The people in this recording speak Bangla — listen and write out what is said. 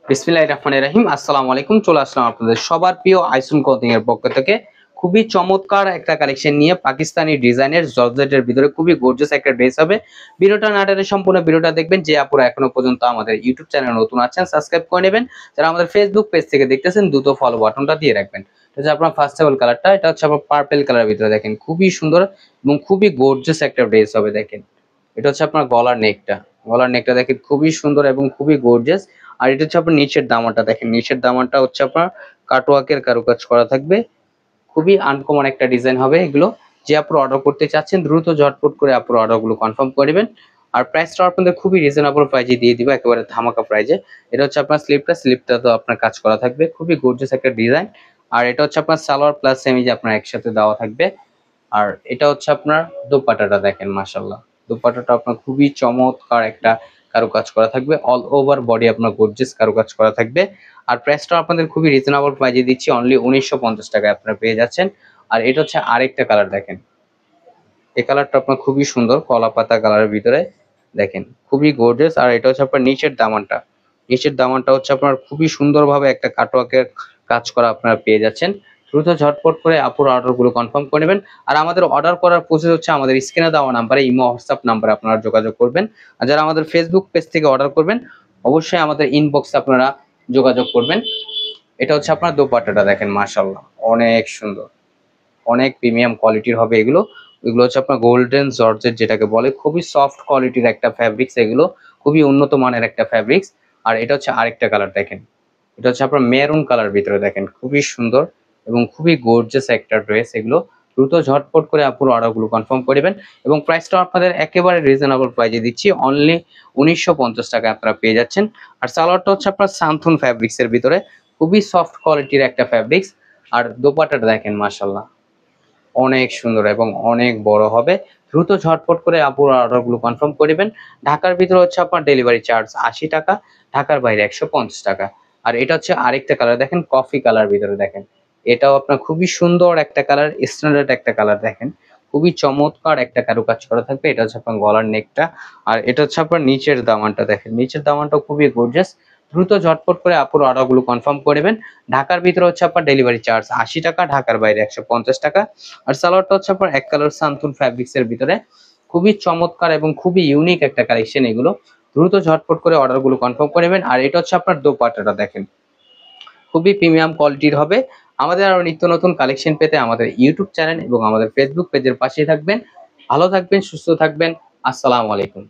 বিসমিল্লাহির রহমানির রহিম। আসসালামু আলাইকুম। চলে আসলাম আপনাদের সবার প্রিয় আইসুন ক্লথিং এর পক্ষ থেকে খুবই চমৎকার একটা কালেকশন নিয়ে পাকিস্তানি ডিজাইনের জর্জেটের ভিতরে খুবই গর্জিয়াস একটা ড্রেস হবে। ভিডিওটা না টেনে সম্পূর্ণ ভিডিওটা দেখবেন। যে আপুরা এখনো পর্যন্ত আমাদের ইউটিউব চ্যানেলে নতুন আছেন সাবস্ক্রাইব করে নেবেন। যারা আমাদের ফেসবুক পেজ থেকে দেখতেছেন দ্রুত ফলো বাটনটা দিয়ে রাখবেন। এটা হচ্ছে আপনার ফার্স্ট অফ অল কালারটা, এটা হচ্ছে আপনার পার্পল কালারের ভিতরে দেখেন খুবই সুন্দর এবং খুবই গর্জিয়াস একটা ড্রেস হবে। দেখেন এটা হচ্ছে আপনার গলার নেকটা দেখেন খুবই সুন্দর এবং খুবই গর্জিয়াস। আর এটা হচ্ছে আপনার নিচের দামানটা, দেখেন নিচের দামানটা হচ্ছে আপনার কাটওয়ার্কের কারুকাজ করা থাকবে। খুবই আনকমন একটা ডিজাইন হবে এগুলো। যে আপনারা অর্ডার করতে চাচ্ছেন দ্রুত ঝটপট করে আপনারা অর্ডারগুলো কনফার্ম করে নেবেন। আর প্রাইসটা আপনাদের খুবই রিজনেবল প্রাইসে দিয়ে দিব, একেবারে ধামাকা প্রাইসে। এটা হচ্ছে আপনার স্লিপটা তো আপনার কাজ করা থাকবে, খুবই গর্জিয়াস একটা ডিজাইন। আর এটা হচ্ছে আপনার সালোয়ার প্লাস সেমিজ আপনার একসাথে দেওয়া থাকবে। আর এটা হচ্ছে আপনার দোপাট্টাটা, দেখেন মাশাআল্লাহ দোপাট্টাটা আপনার খুবই চমৎকার একটা কারুকাজ করা থাকবে। অল ওভার বডি আপনার গর্জিয়াস কারুকাজ করা থাকবে। আর প্রাইসটা আপনাদের খুবই রিজনেবল প্রাইসে দিচ্ছি, অনলি 1950 টাকায় আপনারা পেয়ে যাচ্ছেন। আর এটা হচ্ছে আরেকটা কালার, দেখেন এই কালারটা আপনার খুবই সুন্দর, কলা পাতা কালারের ভিতরে দেখেন খুবই গর্জিয়াস। আর এটা হচ্ছে আপনার নিচের দামানটা হচ্ছে আপনার খুবই সুন্দরভাবে একটা কাটওয়ার্কের কাজ করা আপনারা পেয়ে যাচ্ছেন। দ্রুত ঝটপট করে আপুর অর্ডারগুলো কনফার্ম করে নেবেন। আর আমাদের অর্ডার করার প্রসেস হচ্ছে আমাদের স্ক্রিনে দেওয়া নাম্বারে ইমো হোয়াটসঅ্যাপ নাম্বারে আপনারা যোগাযোগ করবেন। আর যারা আমাদের ফেসবুক পেজ থেকে অর্ডার করবেন অবশ্যই আমাদের ইনবক্সে আপনারা যোগাযোগ করবেন। এটা হচ্ছে আপনার দোপাট্টাটা, দেখেন মাশাআল্লাহ অনেক সুন্দর, অনেক প্রিমিয়াম কোয়ালিটির হবে এগুলো। এগুলো হচ্ছে আপনার গোল্ডেন জর্জেট যেটাকে বলে, খুবই সফট কোয়ালিটির একটা ফ্যাব্রিক্স এগুলো, খুবই উন্নত মানের একটা ফ্যাব্রিক্স। আর এটা হচ্ছে আরেকটা কালার, দেখেন এটা হচ্ছে আপনার মেরুন কালার ভিতরে, দেখেন খুবই সুন্দর এবং খুবই গর্জিয়াস একটা ড্রেস এগুলো। দ্রুত ঝটপট করে আপুর অর্ডারগুলো কনফার্ম করবেন। এবং প্রাইসটা আপনাদের একেবারে রিজনেবল প্রাইসে দিচ্ছি, অনলি 1950 টাকায় আপনারা পেয়ে যাচ্ছেন। আর সালোয়ারটা হচ্ছে আপনার সান্থুন ফ্যাব্রিক্স এর ভিতরে, খুবই সফট কোয়ালিটির একটা ফ্যাব্রিক্স। আর দোপাট্টাটা দেখেন মাশাআল্লাহ অনেক সুন্দর এবং অনেক বড় হবে। দ্রুত ঝটপট করে আপুর অর্ডারগুলো কনফার্ম করবেন। ঢাকার ভিতরে হচ্ছে আপনার ডেলিভারি চার্জ 80 টাকা, ঢাকার বাইরে 150 টাকা। আর এটা হচ্ছে আরেকটা কালার, দেখেন কফি কালার ভিতরে, দেখেন এটাও আপনার খুবই সুন্দর একটা কালার, স্ট্যান্ডার্ড একটা কালার। দেখেন খুবই চমৎকার একটা কারুকাজ করা থাকবে। এটা হচ্ছে আপনার গলার নেকটা। আর এটা হচ্ছে আপনার নিচের দামানটা, দেখেন নিচের দামানটা খুবই গর্জিয়াস। দ্রুত ঝটপট করে আপুর অর্ডারগুলো কনফার্ম করবেন। ঢাকার ভিতরে হচ্ছে আপনার ডেলিভারি চার্জ 80 টাকা, ঢাকার বাইরে 150 টাকা। আর সালোয়ারটা হচ্ছে আপনার এক কালার সান্তুন ফ্যাব্রিক্স এর ভিতরে, খুবই চমৎকার এবং খুবই ইউনিক একটা কালেকশন এগুলো। দ্রুত ঝটপট করে অর্ডারগুলো কনফার্ম করে নেবেন। আর এটা হচ্ছে আপনার দোপাট্টাটা, দেখেন খুবই প্রিমিয়াম কোয়ালিটির হবে। আমাদের আরো নিত্য নতুন কালেকশন পেতে আমাদের ইউটিউব চ্যানেল এবং আমাদের ফেসবুক পেজের পাশেই থাকবেন। ভালো থাকবেন, সুস্থ থাকবেন। আসসালামু আলাইকুম।